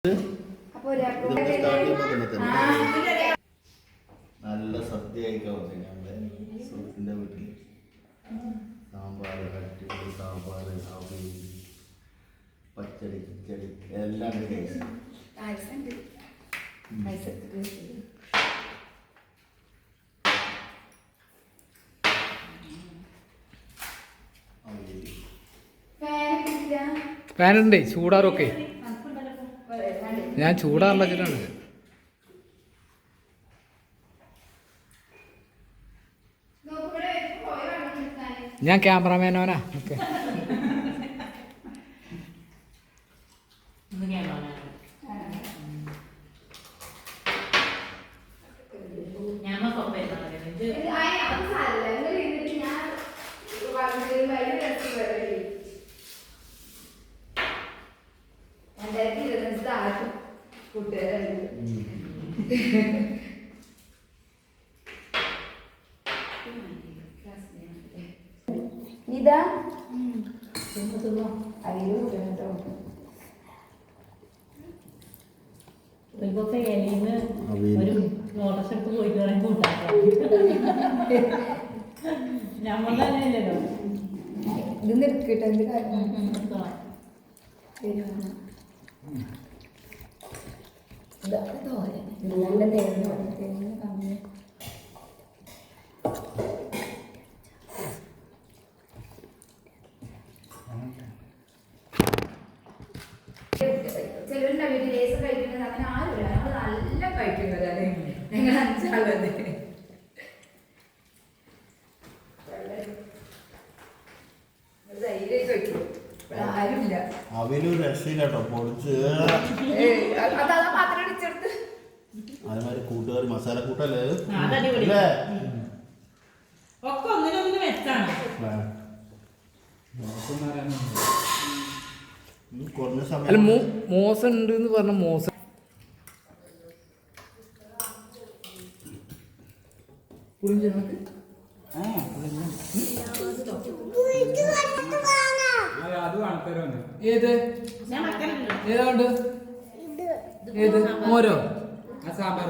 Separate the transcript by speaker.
Speaker 1: നല്ല സദ്യ കഴിക്കാൻ നമ്മുടെ സുഹൃത്തിൻ്റെ വീട്ടിൽ സാമ്പാർ അടിപൊളി സാമ്പാർ പച്ചടി കിച്ചടി എല്ലാം കഴിച്ചു.
Speaker 2: ഫാനുണ്ട് ചൂടാറൊക്കെ ഞാൻ ചൂടാറില്ല വെച്ചിട്ടാണ്. ഞാൻ ക്യാമറമാനോനാ. ഓക്കെ
Speaker 3: ഇതാ ഇപ്പൊക്കെ എലിന്ന് ഒരു ലോട്ടസ് എടുത്ത് പോയിട്ട് പറയാൻ കൂട്ടാക്കാം. നമ്മൾ തന്നെയല്ലോ ഇത് നിർക്കിട്ടെ എന്ത് കാര്യം നല്ല തേങ്ങ കമ്മി ചെലവരുടെ വീട്ടിൽ ലേസം കഴിക്കുന്നത് അങ്ങനെ ആരുമില്ല. ഞങ്ങൾ നല്ല കഴിക്കുന്നതല്ലേ, ഞങ്ങൾ അഞ്ചാളത്. ആരുമില്ല
Speaker 1: അവലും രക്ഷയില്ലാട്ടോ പൊളിച്ച്
Speaker 3: പാത്രം അടിച്ചെടുത്ത്
Speaker 1: അതേമാതിരി കൂട്ടുകാർ മസാല കൂട്ടല്ലേ
Speaker 3: ഒക്കെ ഒന്നിനൊന്നിന് വെച്ചാണ്.
Speaker 1: കുറഞ്ഞ സമയം
Speaker 2: അല്ല മോശം ഉണ്ട് എന്ന് പറഞ്ഞ മോശം ഏത് ഏതാണ്ട് ഏത് മോരോ സാമ്പാർ